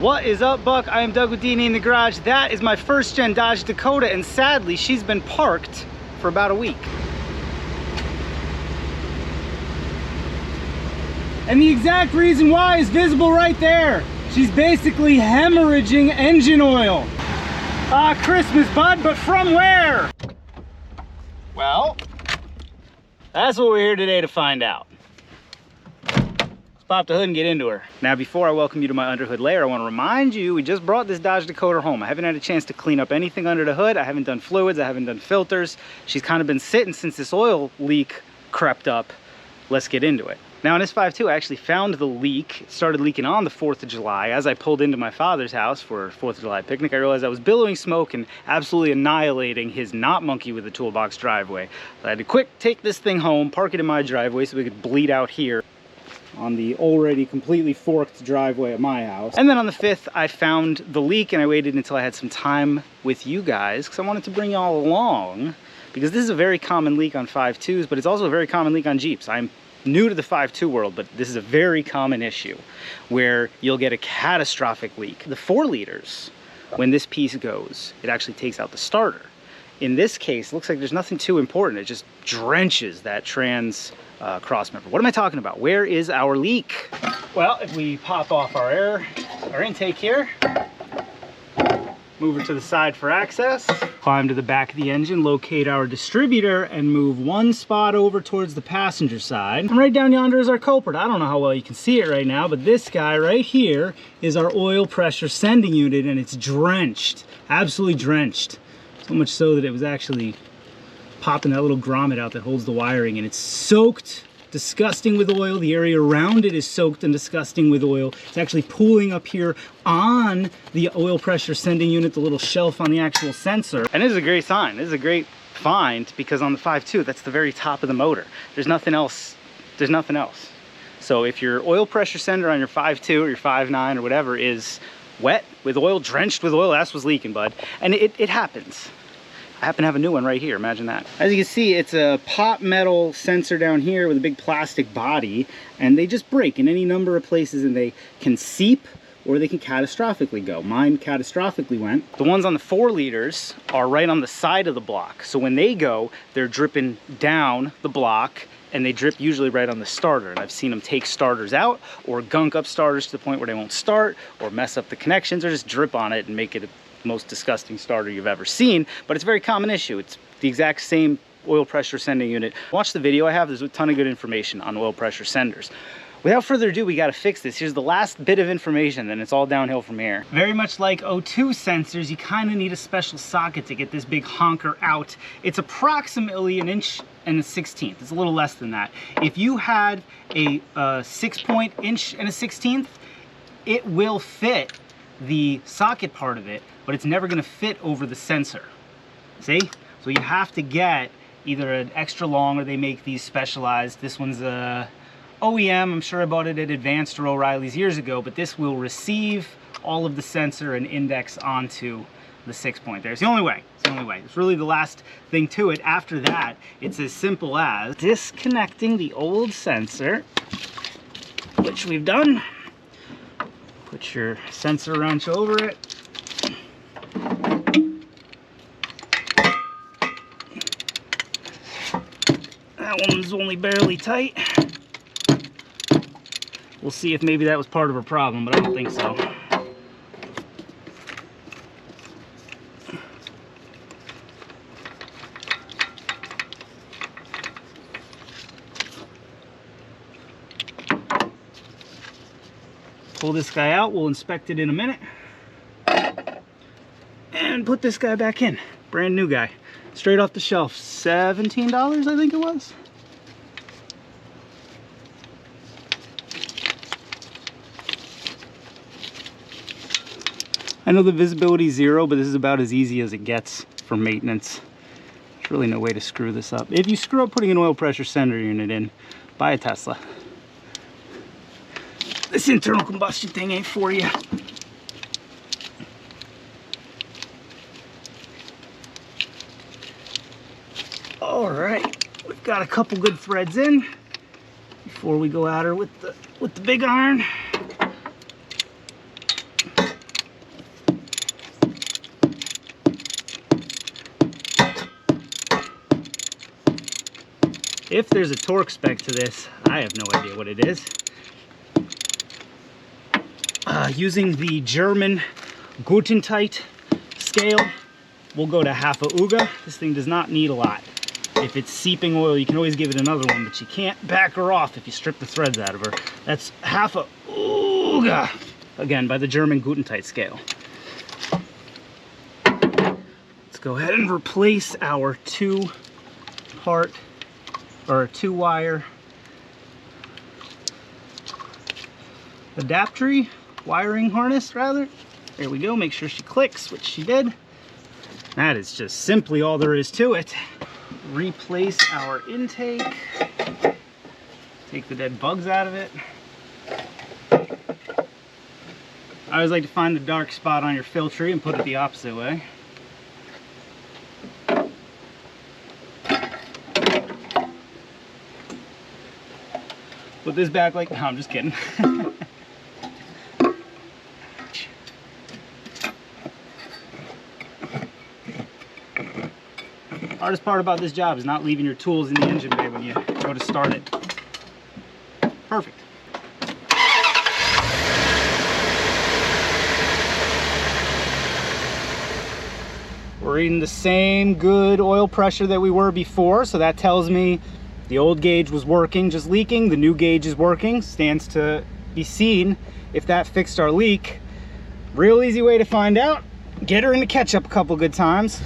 What is up, Buck? I am Doug with D&E in the Garage. That is my first gen Dodge Dakota, and sadly she's been parked for about a week. And the exact reason why is visible right there. She's basically hemorrhaging engine oil. Ah, Christmas, bud, but from where? Well, that's what we're here today to find out. Let's pop the hood and get into her. Now, before I welcome you to my underhood layer, I want to remind you, we just brought this Dodge Dakota home. I haven't had a chance to clean up anything under the hood. I haven't done fluids, I haven't done filters. She's kind of been sitting since this oil leak crept up. Let's get into it. Now in this 5.2, I actually found the leak. It started leaking on the 4th of July. As I pulled into my father's house for a 4th of July picnic, I realized I was billowing smoke and absolutely annihilating his not monkey with a toolbox driveway. So I had to quick take this thing home, park it in my driveway so we could bleed out here on the already completely forked driveway at my house. And then on the 5th, I found the leak and I waited until I had some time with you guys because I wanted to bring y'all along, because this is a very common leak on 5.2s, but it's also a very common leak on Jeeps. I'm new to the 5.2 world, but this is a very common issue where you'll get a catastrophic leak. The 4 liters, when this piece goes, it actually takes out the starter. In this case, it looks like there's nothing too important. It just drenches that trans cross member. What am I talking about? Where is our leak? Well, if we pop off our intake here, move her to the side for access, climb to the back of the engine, locate our distributor, and move one spot over towards the passenger side. And right down yonder is our culprit. I don't know how well you can see it right now, but this guy right here is our oil pressure sending unit, and it's drenched, absolutely drenched. So much so that it was actually popping that little grommet out that holds the wiring, and it's soaked disgusting with oil. The area around it is soaked and disgusting with oil. It's actually pooling up here on the oil pressure sending unit, the little shelf on the actual sensor. And this is a great sign. This is a great find, because on the 5.2, that's the very top of the motor. There's nothing else. There's nothing else. So if your oil pressure sender on your 5.2 or your 5.9 or whatever is wet with oil, drenched with oil, that's what's leaking, bud. And it happens. I happen to have a new one right here, imagine that. As you can see, it's a pot metal sensor down here with a big plastic body, and they just break in any number of places, and they can seep or they can catastrophically go. Mine catastrophically went. The ones on the 4 liters are right on the side of the block. So when they go, they're dripping down the block, and they drip usually right on the starter. And I've seen them take starters out or gunk up starters to the point where they won't start, or mess up the connections, or just drip on it and make it a most disgusting starter you've ever seen. But it's a very common issue. It's the exact same oil pressure sending unit. Watch the video I have. There's a ton of good information on oil pressure senders. Without further ado, we got to fix this. Here's the last bit of information, then it's all downhill from here. Very much like O2 sensors, you kind of need a special socket to get this big honker out. It's approximately 1 1/16 inches. It's a little less than that. If you had a 6-point 1 1/16 inches, it will fit the socket part of it, but it's never going to fit over the sensor. See? So you have to get either an extra long, or they make these specialized. This one's a OEM. I'm sure I bought it at Advanced or O'Reilly's years ago, but this will receive all of the sensor and index onto the 6-point there. It's the only way. It's the only way. It's really the last thing to it. After that, it's as simple as disconnecting the old sensor, which we've done. Put your sensor wrench over it. That one's only barely tight. We'll see if maybe that was part of her problem, but I don't think so. Pull this guy out, we'll inspect it in a minute. And put this guy back in. Brand new guy. Straight off the shelf. $17, I think it was. I know the visibility is 0, but this is about as easy as it gets for maintenance. There's really no way to screw this up. If you screw up putting an oil pressure sender unit in, buy a Tesla. This internal combustion thing ain't for you. All right, we've got a couple good threads in before we go at her with the big iron. If there's a torque spec to this, I have no idea what it is. Using the German Gutentite scale, we'll go to half a Uga. This thing does not need a lot. If it's seeping oil, you can always give it another one, but you can't back her off if you strip the threads out of her. That's half a Uga, again, by the German Gutentite scale. Let's go ahead and replace our two-wire adapter wiring harness, rather. There we go. Make sure she clicks, which she did. That is just simply all there is to it. Replace our intake. Take the dead bugs out of it. I always like to find the dark spot on your filter and put it the opposite way. Put this back like, no, I'm just kidding. Hardest part about this job is not leaving your tools in the engine bay when you go to start it. Perfect. We're reading the same good oil pressure that we were before, so that tells me the old gauge was working, just leaking. The new gauge is working. Stands to be seen if that fixed our leak. Real easy way to find out. Get her into ketchup a couple good times.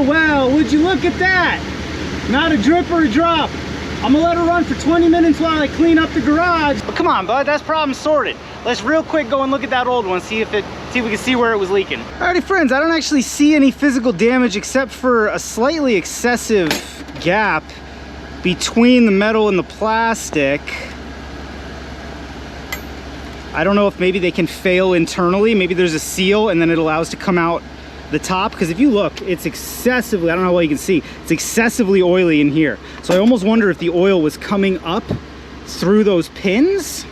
Well, would you look at that? Not a drip or a drop. I'm gonna let her run for 20 minutes while I clean up the garage. But come on, bud, that's problem sorted. Let's real quick go and look at that old one, see if we can see where it was leaking. Alrighty, friends, I don't actually see any physical damage except for a slightly excessive gap between the metal and the plastic. I don't know if maybe they can fail internally. Maybe there's a seal and then it allows to come out the top, because if you look, it's excessively, I don't know how well you can see, it's excessively oily in here. So I almost wonder if the oil was coming up through those pins.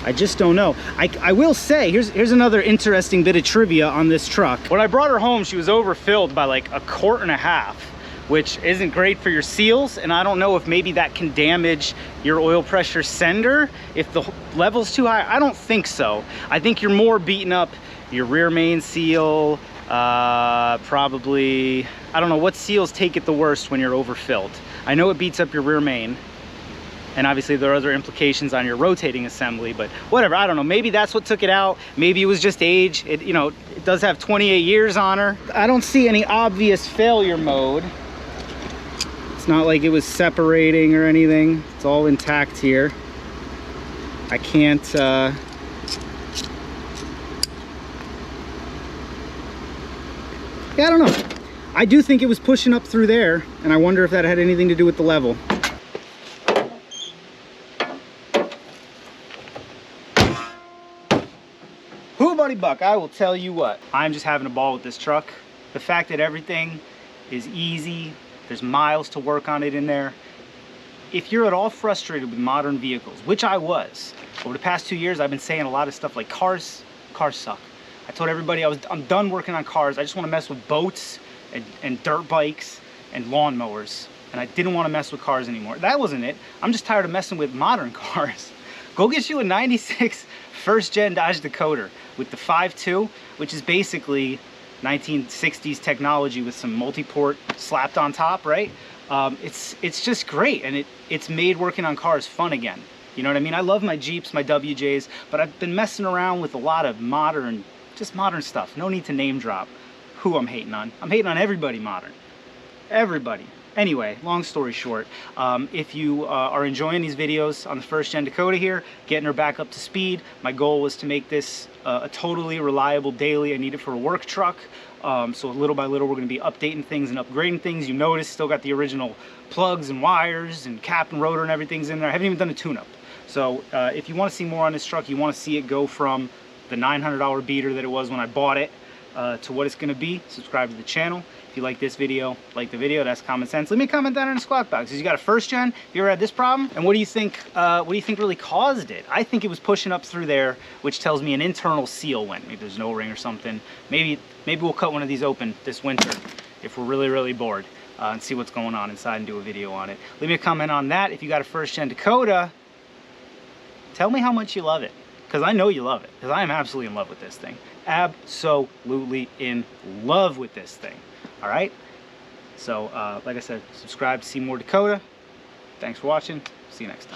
I just don't know. I will say, here's another interesting bit of trivia on this truck. When I brought her home, she was overfilled by like 1.5 quarts, which isn't great for your seals, and I don't know if maybe that can damage your oil pressure sender if the level's too high. I don't think so. I think you're more beating up your rear main seal, probably, I don't know, what seals take it the worst when you're overfilled. I know it beats up your rear main, and obviously there are other implications on your rotating assembly, but whatever, I don't know, maybe that's what took it out. Maybe it was just age. It, you know, it does have 28 years on her. I don't see any obvious failure mode. It's not like it was separating or anything. It's all intact here. I can't, yeah, I don't know. I do think it was pushing up through there, and I wonder if that had anything to do with the level. Who buddy buck, I will tell you what. I'm just having a ball with this truck. The fact that everything is easy, there's miles to work on it in there. If you're at all frustrated with modern vehicles, which I was, over the past 2 years, I've been saying a lot of stuff like cars suck. I told everybody I'm done working on cars. I just want to mess with boats and dirt bikes and lawnmowers. And I didn't want to mess with cars anymore. That wasn't it. I'm just tired of messing with modern cars. Go get you a 96 first gen Dodge Dakota with the 5.2, which is basically 1960s technology with some multi-port slapped on top, right? It's just great, and it's made working on cars fun again. You know what I mean? I love my Jeeps, my WJs, but I've been messing around with a lot of modern stuff. No need to name drop who I'm hating on. I'm hating on everybody modern. Everybody. Anyway, long story short, if you are enjoying these videos on the first gen Dakota here, getting her back up to speed, my goal was to make this a totally reliable daily. I need it for a work truck. So little by little, we're going to be updating things and upgrading things. You notice, still got the original plugs and wires and cap and rotor and everything's in there. I haven't even done a tune-up. So if you want to see more on this truck, you want to see it go from the $900 beater that it was when I bought it to what it's going to be, subscribe to the channel. If If you like this video, like the video, that's common sense. Leave me a comment down in the squawk box. If you got a first gen, if you ever had this problem, and what do you think really caused it? I think it was pushing up through there, which tells me an internal seal went. Maybe there's no ring or something. Maybe we'll cut one of these open this winter if we're really bored and see what's going on inside and do a video on it. Leave me a comment on that. If you got a first gen Dakota, tell me how much you love it, because I know you love it, because I am absolutely in love with this thing. Absolutely in love with this thing. All right, so like I said, subscribe to see more Dakota. Thanks for watching. See you next time.